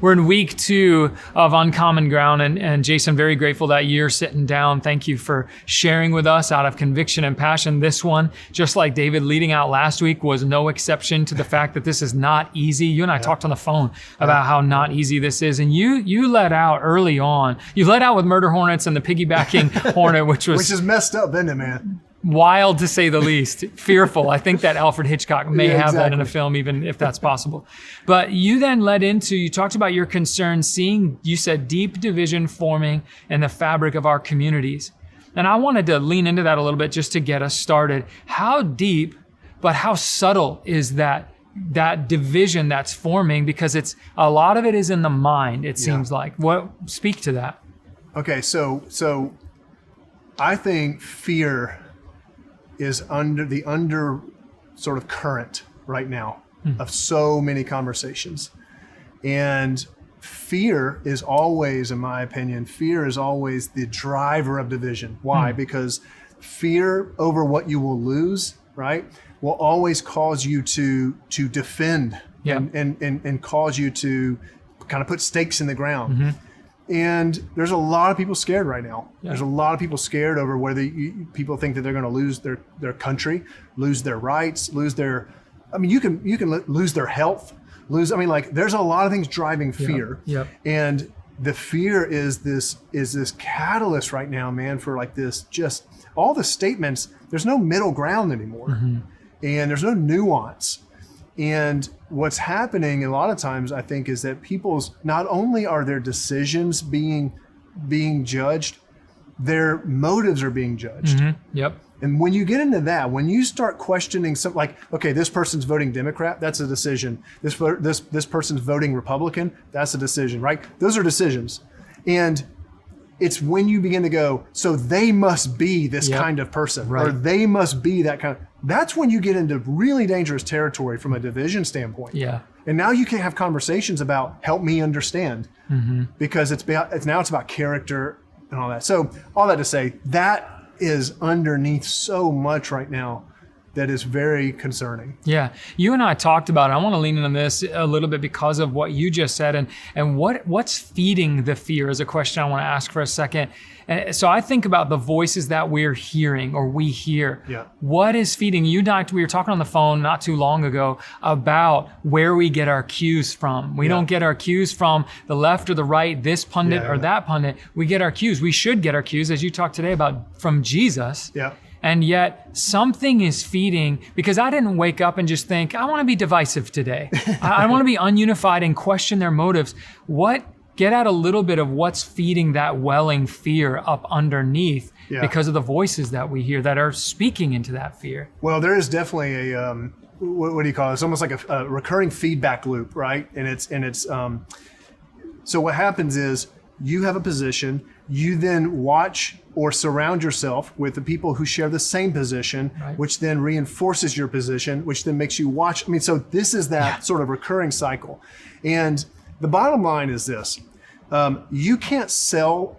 We're in week 2 of Uncommon Ground, and Jason, very grateful that you're sitting down. Thank you for sharing with us out of conviction and passion. This one, just like David leading out last week, was no exception to the fact that this is not easy. You and I talked on the phone about how not easy this is, and you let out early on. You let out with murder hornets and the piggybacking hornet, which is messed up, isn't it, man? Wild to say the least, fearful. I think that Alfred Hitchcock may have that in a film, even if that's possible. But you then you talked about your concern seeing, you said, deep division forming in the fabric of our communities. And I wanted to lean into that a little bit just to get us started. How deep, but how subtle is that division that's forming? Because a lot of it is in the mind, it seems like. Speak to that. Okay, so I think fear is under sort of current right now of so many conversations. And fear is always, in my opinion, the driver of division. Why? Because fear over what you will lose, right, will always cause you to defend and cause you to kind of put stakes in the ground. And there's a lot of people scared right now. There's a lot of people scared over whether people think that they're going to lose their country, lose their rights, you can lose their health, there's a lot of things driving fear. And the fear is this catalyst right now, man, for like this, just all the statements, there's no middle ground anymore. And there's no nuance. And what's happening a lot of times, I think, is that not only are their decisions being judged, their motives are being judged. And when you get into that, when you start questioning something like, okay, this person's voting Democrat, that's a decision. This person's voting Republican, that's a decision, right? Those are decisions. And it's when you begin to go, so they must be this kind of person, or they must be that kind of, that's when you get into really dangerous territory from a division standpoint. And now you can't have conversations about help me understand, because it's about character and all that. So all that to say, that is underneath so much right now that is very concerning. Yeah, you and I talked about it. I want to lean into this a little bit because of what you just said, and what's feeding the fear is a question I want to ask for a second. So I think about the voices that we're hearing or we hear. What is feeding? You and I, we were talking on the phone not too long ago about where we get our cues from. We don't get our cues from the left or the right, this pundit or that pundit. We get our cues. We should get our cues, as you talked today about, from Jesus. And yet something is feeding, because I didn't wake up and just think, I want to be divisive today. I want to be ununified and question their motives. Get at a little bit of what's feeding that welling fear up underneath because of the voices that we hear that are speaking into that fear. Well, there is definitely a, what do you call it? It's almost like a recurring feedback loop, right? So what happens is you have a position, you then watch or surround yourself with the people who share the same position, which then reinforces your position, which then makes you watch. So this is that sort of recurring cycle. And the bottom line is this: you can't sell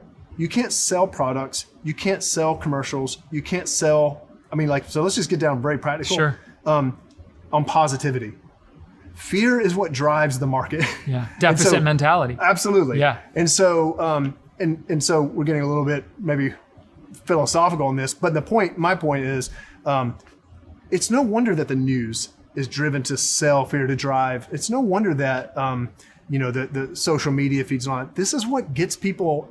products, you can't sell commercials, you can't sell. So let's just get down very practical. On positivity. Fear is what drives the market. Deficit mentality. Absolutely. And so and so we're getting a little bit maybe philosophical on this, but my point is, it's no wonder that the news is driven to sell fear, to drive. It's no wonder that the social media feeds on it. This is what gets people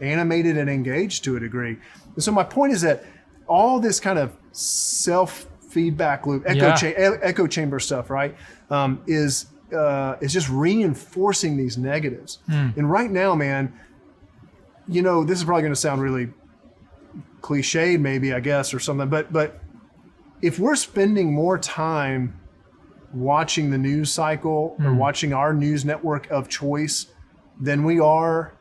animated and engaged to a degree. And so my point is that all this kind of self-feedback loop, echo chamber stuff, right, is just reinforcing these negatives. And right now, man, this is probably going to sound really cliched, maybe, I guess, or something, but if we're spending more time watching the news cycle or watching our news network of choice than we are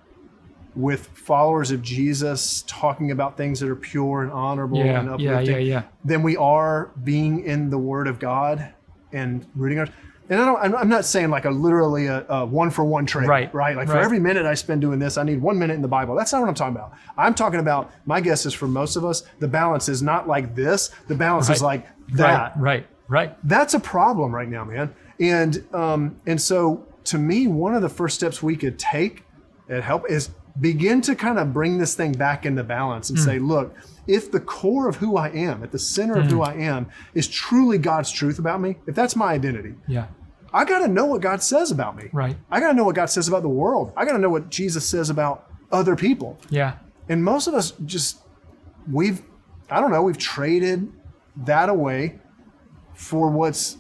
with followers of Jesus talking about things that are pure and honorable and uplifting, than we are being in the Word of God and reading our. And I'm not saying like literally a 1-for-1 trade, right? Like for every minute I spend doing this, I need 1 minute in the Bible. That's not what I'm talking about. I'm talking about, my guess is for most of us, the balance is not like this. The balance is like that. Right. That's a problem right now, man. And so to me, one of the first steps we could take and help is begin to kind of bring this thing back into balance and say, look, if the core of who I am, at the center of who I am, is truly God's truth about me, if that's my identity, I got to know what God says about me. Right. I got to know what God says about the world. I got to know what Jesus says about other people. Yeah. And most of us just, we've traded that away for what's,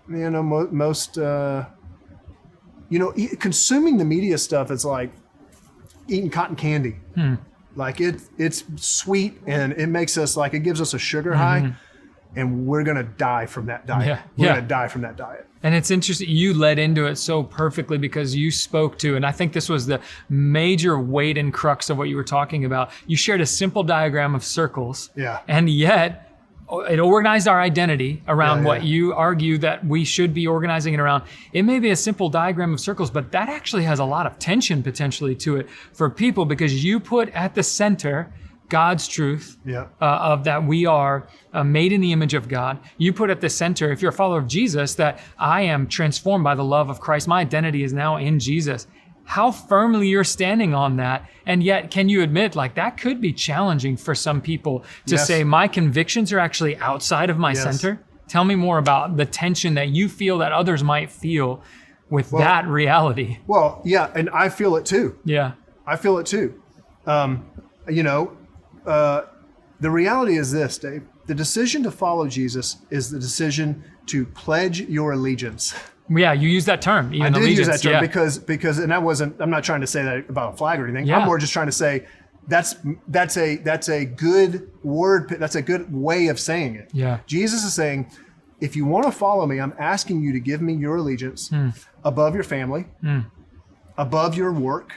most, consuming the media stuff is like eating cotton candy. Like it's sweet and it makes us like, it gives us a sugar high, and we're going to die from that diet. We're going to die from that diet. And it's interesting, you led into it so perfectly because you spoke to, and I think this was the major weight and crux of what you were talking about. You shared a simple diagram of circles, and yet it organized our identity around what you argue that we should be organizing it around. It may be a simple diagram of circles, but that actually has a lot of tension potentially to it for people, because you put at the center God's truth of that we are made in the image of God. You put at the center, if you're a follower of Jesus, that I am transformed by the love of Christ. My identity is now in Jesus. How firmly you're standing on that. And yet, can you admit, like, that could be challenging for some people to say, my convictions are actually outside of my center? Tell me more about the tension that you feel that others might feel with that reality. Well, yeah, and I feel it too. Yeah. I feel it too. The reality is this, Dave. The decision to follow Jesus is the decision to pledge your allegiance. Yeah, you use that term. Even I did use that term because, and that wasn't. I'm not trying to say that about a flag or anything. Yeah. I'm more just trying to say that's a good word. That's a good way of saying it. Yeah. Jesus is saying, if you want to follow me, I'm asking you to give me your allegiance above your family, above your work,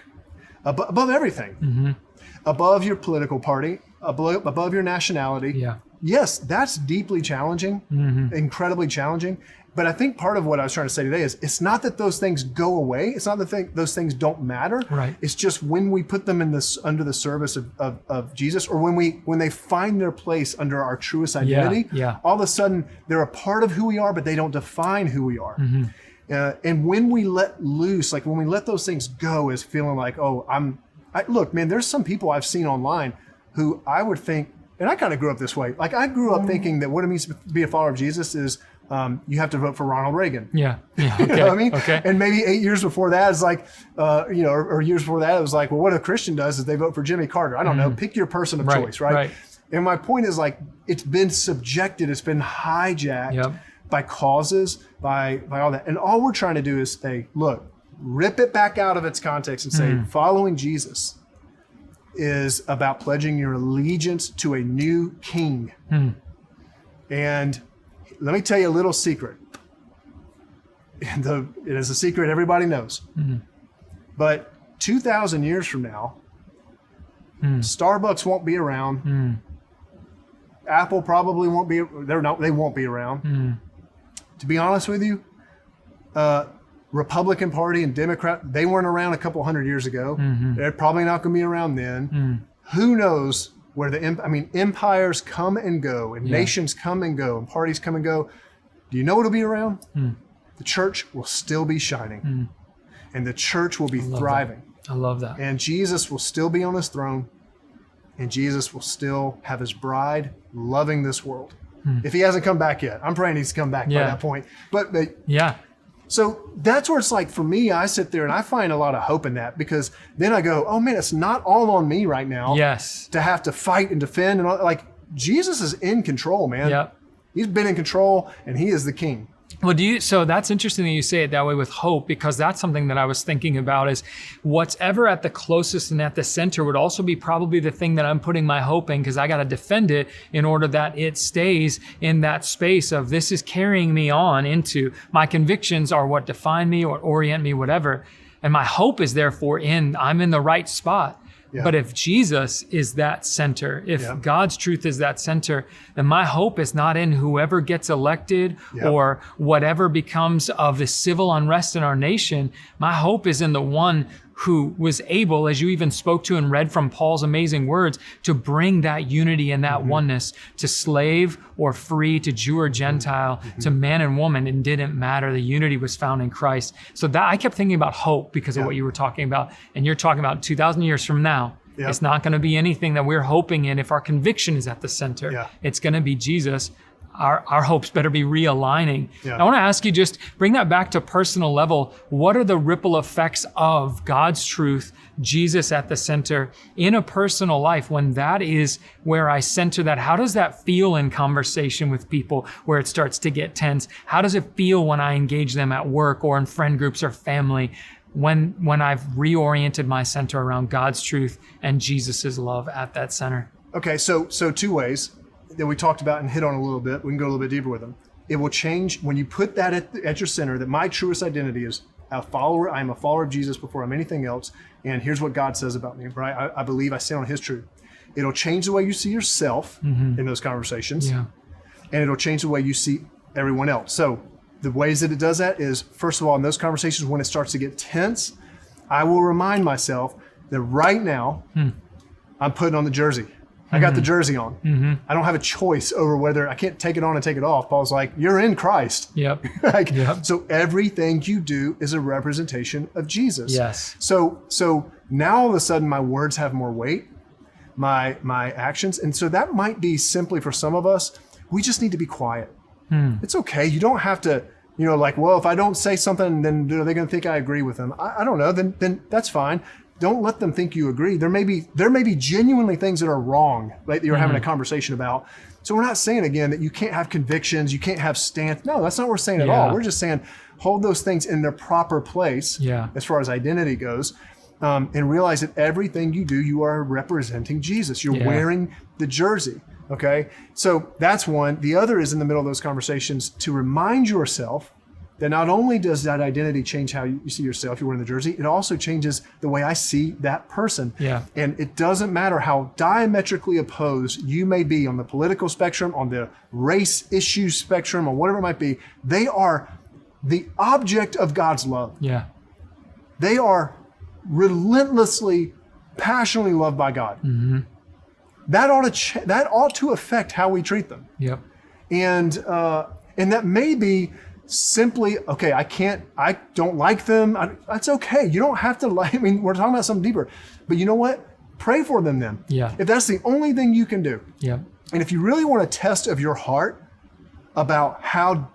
above everything, above your political party, above your nationality. Yeah. Yes, that's deeply challenging, incredibly challenging. But I think part of what I was trying to say today is it's not that those things go away. It's not that those things don't matter. Right. It's just when we put them in this under the service of Jesus, or when they find their place under our truest identity, all of a sudden they're a part of who we are, but they don't define who we are. And when we let loose, like when we let those things go, is feeling like, look, man, there's some people I've seen online who I would think, and I kind of grew up this way. Like I grew up thinking that what it means to be a follower of Jesus is you have to vote for Ronald Reagan. Yeah. Okay. You know what I mean? Okay. And maybe 8 years before that, it's like, or years before that, it was like, well, what a Christian does is they vote for Jimmy Carter. I don't know. Pick your person of choice, right? And my point is, like, it's been subjected, it's been hijacked by causes, by all that. And all we're trying to do is say, look, rip it back out of its context and say, following Jesus is about pledging your allegiance to a new king. And let me tell you a little secret. It is a secret everybody knows. But 2,000 years from now, Starbucks won't be around. Apple probably won't be. They won't be around. To be honest with you, Republican Party and Democrat, they weren't around a couple hundred years ago. They're probably not going to be around then. Who knows where empires come and go, and nations come and go, and parties come and go. Do you know what'll be around? The church will still be shining, and the church will be thriving. I love that. And Jesus will still be on his throne, and Jesus will still have his bride loving this world. If he hasn't come back yet, I'm praying he's come back by that point. But so that's where it's like, for me, I sit there and I find a lot of hope in that, because then I go, oh man, it's not all on me right now to have to fight and defend. And all, like, Jesus is in control, man. He's been in control and he is the king. Well, so that's interesting that you say it that way with hope, because that's something that I was thinking about is what's ever at the closest and at the center would also be probably the thing that I'm putting my hope in, because I got to defend it in order that it stays in that space of this is carrying me on into my convictions are what define me or orient me, whatever. And my hope is therefore I'm in the right spot. But if Jesus is that center, if God's truth is that center, then my hope is not in whoever gets elected or whatever becomes of the civil unrest in our nation. My hope is in the one who was able, as you even spoke to and read from Paul's amazing words, to bring that unity and that oneness to slave or free, to Jew or Gentile, to man and woman. It didn't matter. The unity was found in Christ. So that I kept thinking about hope because of what you were talking about. And you're talking about 2,000 years from now. Yep. It's not going to be anything that we're hoping in if our conviction is at the center. Yeah. It's going to be Jesus. Our hopes better be realigning. Yeah. I want to ask you, just bring that back to personal level. What are the ripple effects of God's truth, Jesus at the center, in a personal life when that is where I center that? How does that feel in conversation with people where it starts to get tense? How does it feel when I engage them at work or in friend groups or family when I've reoriented my center around God's truth and Jesus's love at that center? Okay, so two ways that we talked about and hit on a little bit. We can go a little bit deeper with them. It will change when you put that at your center, that my truest identity is a follower. I'm a follower of Jesus before I'm anything else. And here's what God says about me, right? I believe I stand on his truth. It'll change the way you see yourself in those conversations. Yeah. And it'll change the way you see everyone else. So the ways that it does that is, first of all, in those conversations, when it starts to get tense, I will remind myself that right now I'm putting on the jersey. I got the jersey on. I don't have a choice over whether I can't take it on and take it off. Paul's like, you're in Christ. Yep. So everything you do is a representation of Jesus. Yes. So now all of a sudden my words have more weight, my actions. And so that might be simply for some of us, we just need to be quiet. It's okay. You don't have to, well, if I don't say something, then are they going to think I agree with them? I don't know. Then that's fine. Don't let them think you agree. There may be genuinely things that are wrong, right, that you're having a conversation about. So we're not saying, again, that you can't have convictions, you can't have stance. No, that's not what we're saying at all. We're just saying hold those things in their proper place as far as identity goes, and realize that everything you do, you are representing Jesus. You're wearing the jersey, okay? So that's one. The other is in the middle of those conversations to remind yourself that not only does that identity change how you see yourself, you're wearing the jersey, it also changes the way I see that person. Yeah. And it doesn't matter how diametrically opposed you may be on the political spectrum, on the race issue spectrum, or whatever it might be, they are the object of God's love. Yeah. They are relentlessly, passionately loved by God. That ought to affect how we treat them. Yep. And that may be simply, okay, I don't like them. That's okay. You don't have to like, we're talking about something deeper, but you know what? Pray for them then. Yeah. If that's the only thing you can do. Yeah. And if you really want a test of your heart about how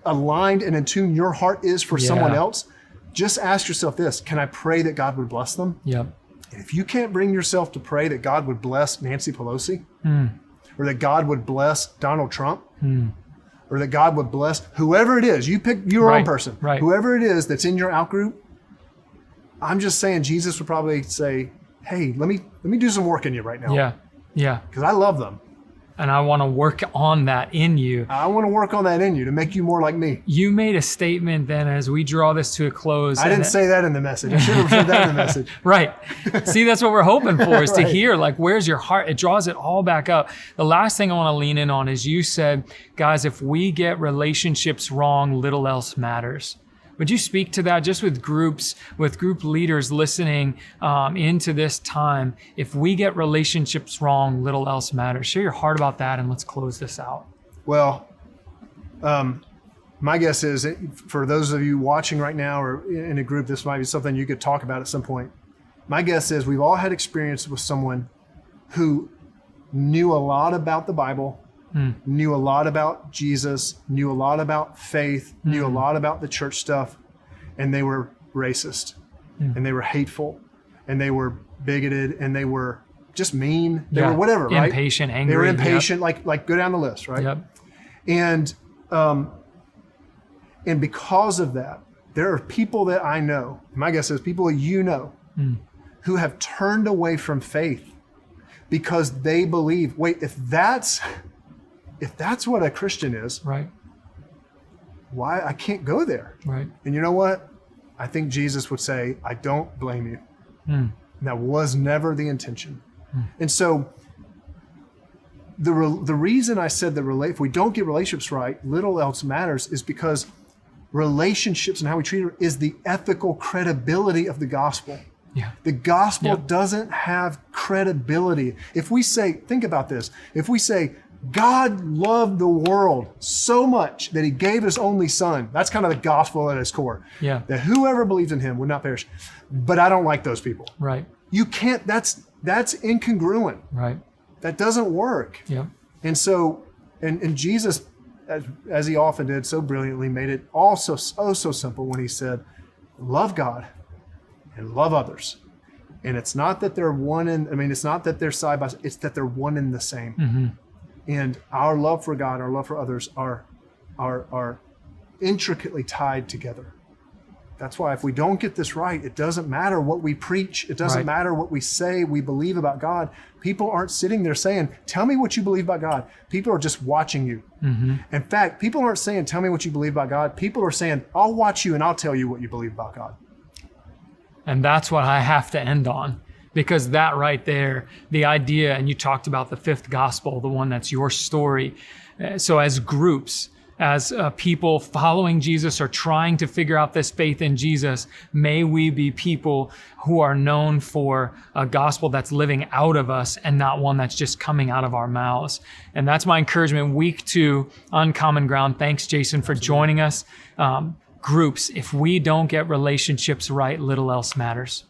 aligned and in tune your heart is for someone else, just ask yourself this: can I pray that God would bless them? Yeah. And if you can't bring yourself to pray that God would bless Nancy Pelosi, or that God would bless Donald Trump, or that God would bless whoever it is, you pick your own person, whoever it is that's in your out group, I'm just saying Jesus would probably say, hey, let me do some work in you right now. Yeah. Yeah. Because I love them. And I want to work on that in you. I want to work on that in you to make you more like me. You made a statement then as we draw this to a close. I didn't say that in the message. I should have said that in the message. Right. See, that's what we're hoping for, is to hear, like, where's your heart? It draws it all back up. The last thing I want to lean in on is you said, guys, if we get relationships wrong, little else matters. Would you speak to that just with groups, with group leaders listening into this time? If we get relationships wrong, little else matters. Share your heart about that, and let's close this out. Well, my guess is for those of you watching right now or in a group, this might be something you could talk about at some point. My guess is we've all had experience with someone who knew a lot about the Bible, knew a lot about Jesus, knew a lot about faith, knew a lot about the church stuff, and they were racist, and they were hateful, and they were bigoted, and they were just mean. They were whatever, right? Impatient, angry. They were impatient, like go down the list, right? Yep. And because of that, there are people that I know, my guess is people you know, who have turned away from faith because they believe, wait, if that's what a Christian is, right? Why I can't go there, right? And you know what? I think Jesus would say, I don't blame you. And that was never the intention. And so the reason I said that if we don't get relationships right, little else matters, is because relationships and how we treat it is the ethical credibility of the gospel. Yeah. The gospel doesn't have credibility. If we say, think about this, if we say, God loved the world so much that he gave his only son, that's kind of the gospel at its core. Yeah. That whoever believes in him would not perish. But I don't like those people. Right. You can't, that's incongruent. Right. That doesn't work. Yeah. And so, and Jesus, as he often did so brilliantly, made it also so simple when he said, love God and love others. And it's not that they're it's not that they're side by side, it's that they're one and the same. Mm-hmm. And our love for God, our love for others are intricately tied together. That's why if we don't get this right, it doesn't matter what we preach. It doesn't matter what we say we believe about God. People aren't sitting there saying, tell me what you believe about God. People are just watching you. Mm-hmm. In fact, people aren't saying, tell me what you believe about God. People are saying, I'll watch you and I'll tell you what you believe about God. And that's what I have to end on, because that right there, the idea, and you talked about the fifth gospel, the one that's your story. So as groups, as people following Jesus or trying to figure out this faith in Jesus, may we be people who are known for a gospel that's living out of us and not one that's just coming out of our mouths. And that's my encouragement. Week 2, Uncommon Ground. Thanks, Jason, for joining us. Groups, if we don't get relationships right, little else matters.